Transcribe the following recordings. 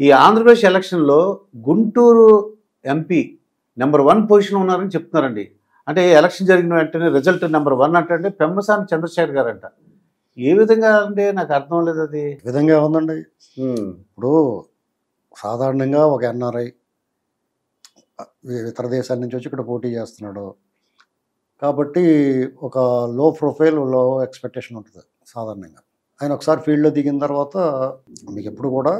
ఈ ఆంధ్రప్రదేశ్ ఎలక్షన్‌లో Guntur MP number 1 పొజిషన్‌లో ఉన్నారని చెప్తున్నారండి. అంటే ఎలక్షన్ జరిగిన వెంటనే రిజల్ట్ నంబర్ 1 అంటే పెమ్మసాని చంద్రశేఖర్ గారంట. ఏ విధంగా అంటే నాకు అర్థం లేదది. ఈ విధంగా ఉందండి. హ్మ్. ఇప్పుడు సాధారణంగా ఒక ఎన్ఆర్ఐ ఇతర దేశాల నుంచి వచ్చి ఇక్కడ పోటీ చేస్తున్నాడు. కాబట్టి ఒక లో ప్రొఫైల్, లో ఎక్స్‌పెక్టేషన్ ఉంటది సాధారణంగా. ఆయన ఒకసారి ఫీల్డ్‌లో దిగిన తర్వాత మీకెప్పుడు కూడా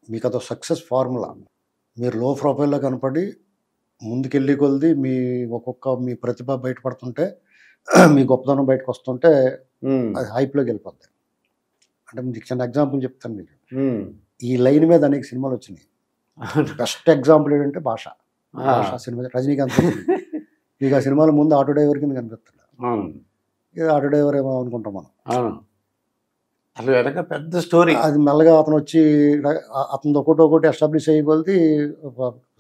మీకదో సక్సెస్ ఫార్ములా. మీరు లో ప్రొఫైల్‌లో కనపడి ముందుకెళ్ళే కొలది మీ ప్రతిభ బయటపడుతుంటే, మీ గొప్పతనం బయటకొస్తుంటే హ్మ్. అది హైప్‌లోకి వెళ్ళిపోద్ది. అంటే మీకు చిన్న ఎగ్జాంపుల్ చెప్తాను మీకు. హ్మ్. ఈ లైన్ మీద అనేక సినిమాలొచ్చినాయి. బెస్ట్ ఎగ్జాంపుల్ ఏంటంటే 'భాష'. ఆ! 'భాష' సినిమా రజనీకాంత్ వచ్చింది. మీకు ఆ సినిమాలో ముందు ఆటో డ్రైవర్ కింద కనిపిస్తాడు. అవును. ఇది ఆటో డ్రైవర్ ఏమో అనుకుంటాం మనం. అవును. అసలు వెనక పెద్ద స్టోరీ. అది మెల్లగా అతనొచ్చి అతనిది ఒక్కోటి ఎస్టాబ్లిష్ అయ్యే కొలది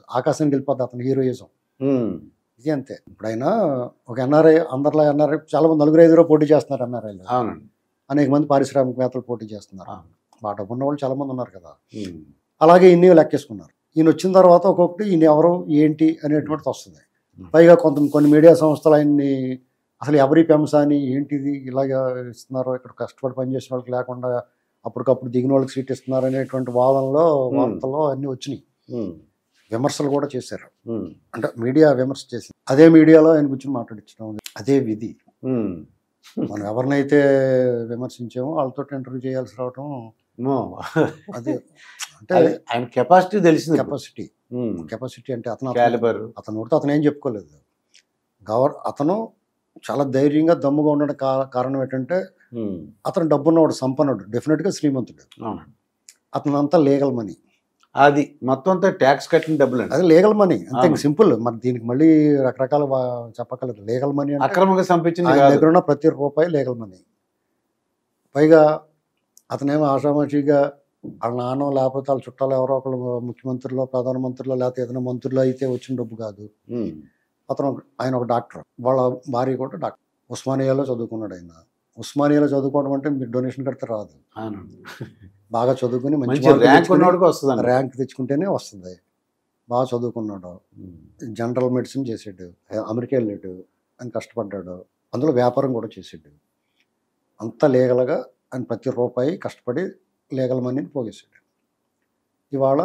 ఆకాశానికి వెళ్ళిపోద్ది అతని హీరోయిజం. హ్మ్. ఇది అంతే. ఇప్పుడైనా ఒక ఎన్ఆర్ఐ అందరిలో ఎన్ఆర్ఐ చాలా మంది నలుగురు, ఐదుగురో పోటీ చేస్తున్నారు ఎన్ఆర్ఐలో. అవునండి. అనేక మంది పారిశ్రామికవేత్తలు పోటీ చేస్తున్నారు. అవును. బాగా డబ్బున్నవాళ్ళు చాలా మంది ఉన్నారు కదా! హ్మ్. అలాగే ఈయన్ని లెక్కేసుకున్నారు. ఈయనొచ్చిన తర్వాత ఒక్కొక్కటి ఈయన ఎవరు, ఏంటి అనేటువంటిది వస్తుంది. హ్మ్. పైగా కొన్ని మీడియా సంస్థలు ఆయన్ని అసలు ఎవరి పెంసాని ఏంటిది ఇలాగా ఇస్తున్నారు, ఇక్కడ కష్టపడి పనిచేసిన వాళ్ళకి లేకుండా అప్పటికప్పుడు దిగిన వాళ్ళకి సీట్ ఇస్తున్నారు అనేటువంటి వాదనలో, వార్తల్లో అన్నీ వచ్చినాయి. హ్మ్. విమర్శలు కూడా చేశారు. హ్మ్. అంటే మీడియా విమర్శ చేసింది. అదే మీడియాలో ఆయన కూర్చొని మాట్లాడించడం. అదే విధి. హ్మ్. మనం ఎవరినైతే విమర్శించామో వాళ్ళతోటి ఇంటర్వ్యూ చేయాల్సి రావటం నో. అదే. అంటే అది ఆయన కెపాసిటీ తెలిసింది. కెపాసిటీ. హ్మ్. కెపాసిటీ అంటే క్యాలిబర్. అతను నోటితో అతను ఏం చెప్పుకోలేదు. అతను చాలా ధైర్యంగా దమ్ముగా ఉండడానికి కారణం ఏంటంటే హ్మ్. అతను డబ్బున్నవాడు, సంపన్నుడు, డెఫినెట్‌గా శ్రీమంతుడు. అవునండి. అతనంతా లీగల్ మనీ. అది మొత్తం అంతా టాక్స్ కట్టిన డబ్బులండి. అది లీగల్ మనీ అంతే. అవును. సింపుల్. మరి దీనికి మళ్ళీ రకరకాల చెప్పక్కర్లేదు. లీగల్ మనీ అంటే అక్రమంగా సంపించింది ఆయన కాదు. దగ్గర ఉన్న ప్రతి రూపాయి లీగల్ మనీ. పైగా అతనేమో ఆషామాషీగా వాళ్ళ నాన్నో లేకపోతే వాళ్ళ చుట్టాలు ఎవరో ఒకళ్ళు ముఖ్యమంత్రులో, ప్రధానమంత్రిలో లేకపోతే ఏదైనా మంత్రులో అయితే వచ్చిన డబ్బు కాదు. హ్మ్. ఆయన ఒక డాక్టర్. వాళ్ళ భార్య కూడా డాక్టర్. ఉస్మానియాలో చదువుకున్నాడు ఆయన. ఉస్మానియాలో చదువుకోవడం అంటే మీరు డొనేషన్ కడితే రాదు. అవునండి. బాగా చదువుకుని మంచి మంచి మార్కులు ర్యాంక్ తెచ్చుకుని ఉన్నవాడికి వస్తదండి. ర్యాంక్ తెచ్చుకుంటేనే వస్తుంది. బాగా చదువుకున్నాడు. హ్మ్. జనరల్ మెడిసిన్ చేసాడు. అమెరికా వెళ్ళాడు. ఆయన కష్టపడ్డాడు. అందులో వ్యాపారం కూడా చేసాడు. అంతా లీగల్‌గా ఆయన ప్రతి రూపాయి కష్టపడి లీగల్ మనీని పోగేశాడు. ఇవాళ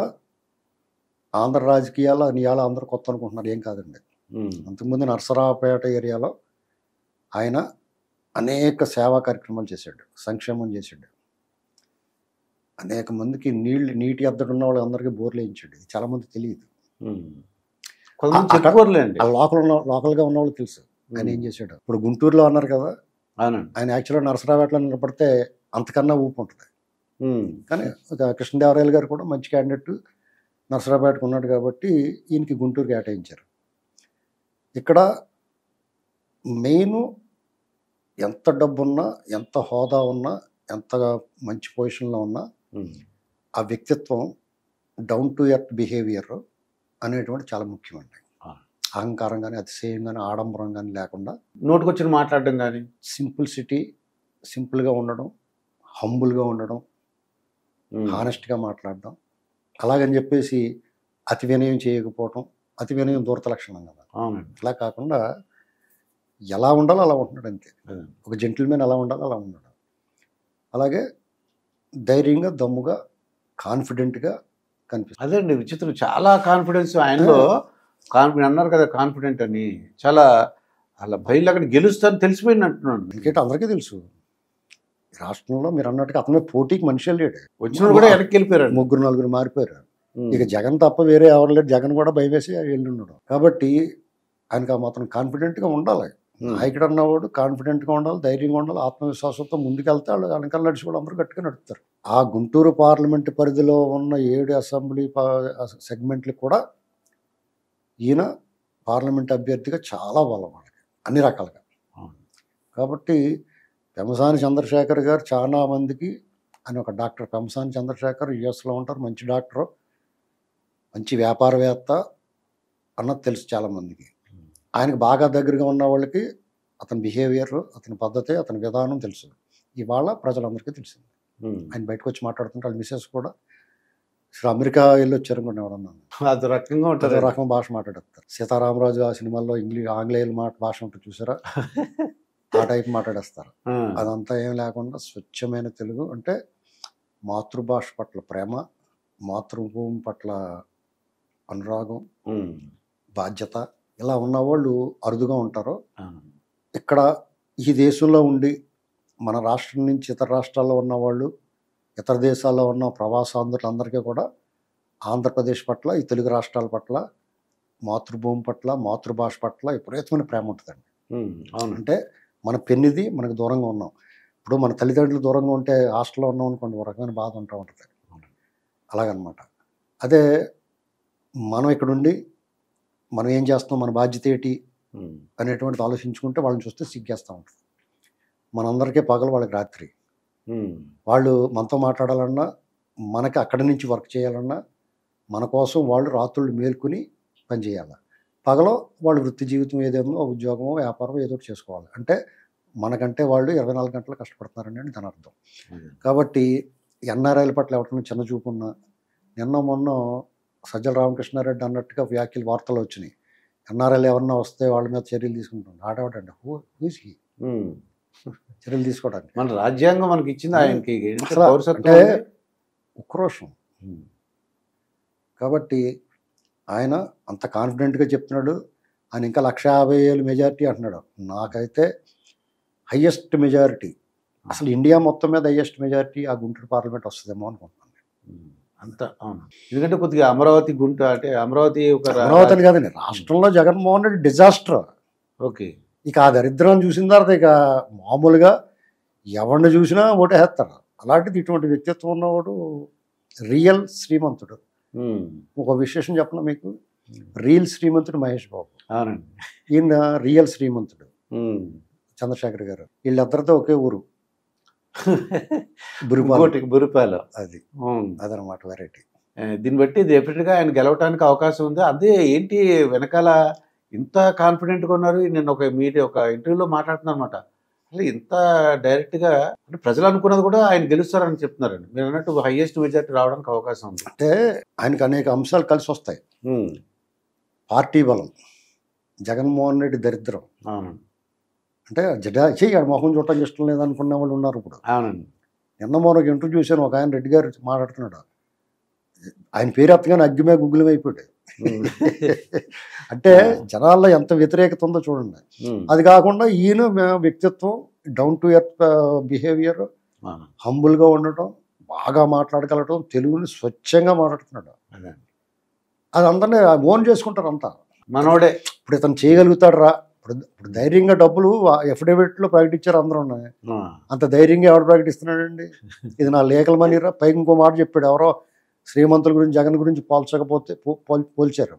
ఆంధ్ర రాజకీయాల్లో ఇవాళ అందరూ కొత్త అనుకుంటున్నారు. ఏం కాదండి. హ్మ్. అంతకుముందు నరసరావుపేట ఏరియాలో ఆయన అనేక సేవా కార్యక్రమాలు చేశాడు. సంక్షేమం చేశాడు. అనేక మందికి నీటి ఎద్దడి ఉన్న వాళ్ళందరికీ బోర్లు వేయించాడు. ఇది చాలా మందికి తెలియదు. హ్మ్. కొంతమంది చెప్పుకోరులేండి. ఆ లోకల్‌గా ఉన్నవాళ్ళకి తెలుసు. ఆయన ఏం చేశాడు. ఇప్పుడు గుంటూరులో అన్నారు కదా! అవునండి. ఆయన యాక్చువల్‌గా నరసరావుపేటలో నిలబడితే అంతకన్నా ఊపు ఉంటుంది. హ్మ్. కానీ కృష్ణదేవరాయలు గారు కూడా మంచి క్యాండిడేట్ నరసరావుపేటకు ఉన్నాడు కాబట్టి ఈయనకి గుంటూరు కేటాయించారు. ఇక్కడ మెయిను ఎంత డబ్బున్నా, ఎంత హోదా ఉన్నా, ఎంత మంచి పొజిషన్‌లో ఉన్నా హ్మ్. ఆ వ్యక్తిత్వం, డౌన్ టు ఎర్త్ బిహేవియర్ అనేటువంటిది చాలా ముఖ్యమండి. ఆ! అహంకారం గాని, అతిశయం గాని, ఆడంబరం గాని లేకుండా నోటికొచ్చిన మాట్లాడడం గాని. సింపుల్‌గా ఉండడం, హంబుల్‌గా ఉండడం, హ్మ్. హానెస్ట్‌గా మాట్లాడడం. అలాగని చెప్పేసి అతి వినయం చేయకపోవటం. అతి వినయం దూరత లక్షణం కదా! అవునండి. అలా కాకుండా ఎలా ఉండాలో అలా ఉంటున్నాడు అంతే. అదే. ఒక జెంటిల్‌మెన్ ఎలా ఉండాలో అలా ఉన్నాడు. అలాగే ధైర్యంగా, దమ్ముగా, కాన్ఫిడెంట్‌గా కనిపిస్తాడు. అదేండి విచిత్రం. చాలా కాన్ఫిడెన్స్ ఆయనలో. మీరు అన్నారు కదా కాన్ఫిడెంట్ అని. చాలా అలా భయంలో అక్కడ గెలుస్తానని తెలిసిపోయినట్టున్నాడు. ఎందుకంటే అందరికీ తెలుసు. రాష్ట్రంలో మీరన్నట్టుగా అతని పోటీకి మనిషే లేడు. వచ్చినోడు కూడా వెనక్కెళ్ళిపోయారండి. ముగ్గురు, నలుగురు మారిపోయారు. హ్మ్. ఇక జగన్ తప్ప వేరే ఎవరు లేరు. జగన్ కూడా భయమేసి వెళ్ళుండడు. కాబట్టి ఆయనకు ఆ మాత్రం కాన్ఫిడెంట్‌గా ఉండాలి. హ్మ్. నాయకుడు అన్నవాడు కాన్ఫిడెంట్‌గా ఉండాలి, ధైర్యంగా ఉండాలి, ఆత్మవిశ్వాసంతో ముందుకెళ్తే వాళ్ళు వెనకాల నడిచి కూడా అందరూ గట్టిగా నడుపుతారు. ఆ గుంటూరు పార్లమెంటు పరిధిలో ఉన్న 7 అసెంబ్లీ సెగ్మెంట్‌లు కూడా ఈయన పార్లమెంట్ అభ్యర్థిగా చాలా బలం వాళ్ళకి అన్ని రకాలుగా. అవును. కాబట్టి పెమ్మసాని చంద్రశేఖర్ గారు చాలా మందికి ఆయన ఒక డాక్టర్. పెమ్మసాని చంద్రశేఖర్ యూఎస్‌లో ఉంటారు. మంచి డాక్టరు, మంచి వ్యాపారవేత్త అన్నది తెలుసు చాలామందికి. ఆయనకు బాగా దగ్గరగా ఉన్న వాళ్ళకి అతని బిహేవియర్, అతని పద్ధతి, అతని విధానం తెలుసు. ఇవాళ ప్రజలందరికీ తెలిసింది. హ్మ్. ఆయన బయటకు వచ్చి మాట్లాడుతుంటే వాళ్ళ మిసెస్ కూడా అసలు అమెరికా వెళ్ళి వచ్చారనుకోండి ఎవరన్నా, అది రకంగా అదో ఉంటుంది. రకం భాష మాట్లాడేస్తారు. సీతారామరాజు ఆ సినిమాల్లో ఆంగ్లేయుల భాష ఉంటుంది చూసారా, ఆ టైప్ మాట్లాడేస్తారు. అదంతా ఏం లేకుండా స్వచ్ఛమైన తెలుగు, అంటే మాతృభాష పట్ల ప్రేమ, మాతృభూమి పట్ల అనురాగం, బాధ్యత, ఇలా ఉన్నవాళ్ళు అరుదుగా ఉంటారు. ఇక్కడ ఈ దేశంలో ఉండి మన రాష్ట్రం నుంచి ఇతర రాష్ట్రాల్లో ఉన్నవాళ్ళు, ఇతర దేశాల్లో ఉన్న ప్రవాసాంధ్రులందరికీ కూడా ఆంధ్రప్రదేశ్ పట్ల, ఈ తెలుగు రాష్ట్రాల పట్ల, మాతృభూమి పట్ల, మాతృభాష పట్ల విపరీతమైన ప్రేమ ఉంటుందండి. అవును. అంటే మన పెన్నిది మనకు దూరంగా ఉన్నాం. ఇప్పుడు మన తల్లిదండ్రులు దూరంగా ఉంటే హాస్టల్లో ఉన్నాం అనుకోండి, ఒక రకమైన బాధ ఉంటుంది. అలాగనమాట. అదే మనం ఇక్కడుండి మనం ఏం చేస్తున్నాం, మన బాధ్యత ఏంటి అనేటువంటిది ఆలోచించుకుంటే వాళ్ళని చూస్తే సిగ్గేస్తూ ఉంటుంది. మనందరికీ పగలు, వాళ్ళకి రాత్రి. వాళ్ళు మనతో మాట్లాడాలన్నా, మనకి అక్కడి నుంచి వర్క్ చేయాలన్నా, మన కోసం వాళ్ళు రాత్రుళ్ళు మేల్కొని పనిచేయాలి. పగలో వాళ్ళు వృత్తి జీవితం ఏదేమో, ఉద్యోగమో వ్యాపారం ఏదో ఒకటి చేసుకోవాలి. అంటే మనకంటే వాళ్ళు 24 గంటలు కష్టపడుతున్నారని దాని అర్థం. కాబట్టి ఎన్ఆర్ఐల పట్ల ఎవరికైనా చిన్న చూపు ఉన్నా, నిన్న మొన్న సజ్జల రామకృష్ణారెడ్డి అన్నట్టుగా వ్యాఖ్యలు వార్తలు వచ్చినాయి. ఎన్ఆర్ఐలు ఎవరన్నా వస్తే వాళ్ళ మీద చర్యలు తీసుకుంటాం. ఆడవాడండి హూస్కి చర్యలు తీసుకోవడానికి. మన రాజ్యాంగం మనకి ఇచ్చింది ఆయనకి అసలు అంటే ఉక్రోషం. కాబట్టి ఆయన అంత కాన్ఫిడెంట్గా చెప్తున్నాడు. ఆయన ఇంకా 150,000 మెజారిటీ అంటున్నాడు. నాకైతే హయ్యెస్ట్ మెజారిటీ, అసలు ఇండియా మొత్తం మీద హయ్యెస్ట్ మెజారిటీ ఆ గుంటూరు పార్లమెంట్ వస్తుందేమో అనుకుంటున్నాను. అంత అవును. ఎందుకంటే కొద్దిగా అమరావతి అంటే అమరావతి ఒక అమరావతి అని కాదండి, రాష్ట్రంలో జగన్మోహన్ రెడ్డి డిజాస్టర్. ఓకే. ఇక ఆ దరిద్రాన్ని చూసిన తర్వాత ఇక మామూలుగా ఎవరిని చూసినా ఓటేస్తారు. అలాంటిది ఇటువంటి వ్యక్తిత్వం ఉన్నవాడు రియల్ శ్రీమంతుడు. ఒక విశేషం చెప్పనా మీకు, రియల్ శ్రీమంతుడు మహేష్ బాబు. అవునండి. ఈయన రియల్ శ్రీమంతుడు చంద్రశేఖర్ గారు. వీళ్ళిద్దరితో ఒకే ఊరు, బురిపాల. అదనమాట వెరైటీ. దీన్ని బట్టి డెఫినెట్గా ఆయన గెలవడానికి అవకాశం ఉంది. అదే ఏంటి వెనకాల ఇంత కాన్ఫిడెంట్గా ఉన్నారు. నేను ఒక ఇంటర్వ్యూలో మాట్లాడుతున్నా అనమాట. అసలు ఇంత డైరెక్ట్గా అంటే ప్రజలు అనుకున్నది కూడా ఆయన గెలుస్తారని చెప్తున్నారండి. మీరు అన్నట్టు హైయెస్ట్ మెజారిటీ రావడానికి అవకాశం ఉంది. అంటే ఆయనకు అనేక అంశాలు కలిసి వస్తాయి. పార్టీ బలం, జగన్మోహన్ రెడ్డి దరిద్రం. అవునండి. అంటే చెయ్యాడు మొహం చూడటానికి ఇష్టం లేదనుకున్న వాళ్ళు ఉన్నారు ఇప్పుడు. అవునండి. నిన్న మొన్న ఇంటర్వ్యూ చూశాను, ఒక ఆయన రెడ్డి గారు మాట్లాడుతున్నాడు. ఆయన పేరు ఎత్తగానే అగ్గిమే గుగ్గులమే అయిపోయాడు. అంటే జనాల్లో ఎంత వ్యతిరేకత ఉందో చూడండి. అది కాకుండా ఈయన వ్యక్తిత్వం, డౌన్ టు ఎర్త్ బిహేవియర్, హంబుల్గా ఉండటం, బాగా మాట్లాడగలటం, తెలుగుని స్వచ్ఛంగా మాట్లాడుతున్నాడు. అది అందరినీ ఓన్ చేసుకుంటారు అంతా. మనోడే ఇప్పుడు ఇతను చేయగలుగుతాడు రా. ఇప్పుడు ధైర్యంగా డబ్బులు ఎఫిడవిట్లో ప్రకటించారు అందరూ. అంత ధైర్యంగా ఎవరు ప్రకటిస్తున్నాడండి? ఇది నా లీగల్ మనీ రా. పైకి ఇంకో మాట చెప్పాడు, ఎవరో శ్రీమంతుల గురించి జగన్ గురించి పోల్చకపోతే పోల్చారు.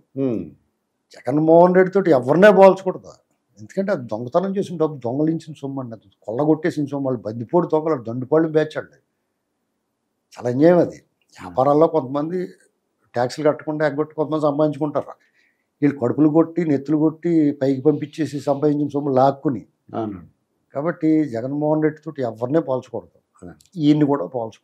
జగన్మోహన్ రెడ్డి తోటి ఎవరినే పోల్చకూడదు. ఎందుకంటే అది దొంగతనం చేసిన డబ్బు, దొంగలించిన సొమ్ము అండి, అది కొల్లగొట్టేసిన సొమ్ము. వాళ్ళు బందిపోటు దొంగలు, దండుపాళ్ళు బేచండి. చాలా అన్యాయం అది. వ్యాపారాల్లో కొంతమంది ట్యాక్సులు కట్టకుండా ఎగ్గొట్టి కొంతమంది సంపాదించుకుంటారు. వీళ్ళు కడుపులు కొట్టి, నెత్తులు కొట్టి, పైకి పంపించేసి సంపాదించిన సొమ్ము లాక్కుని. కాబట్టి జగన్మోహన్ రెడ్డి తోటి ఎవరినే పోల్చకూడదు, ఈయన్ని కూడా పోల్చకూడదు.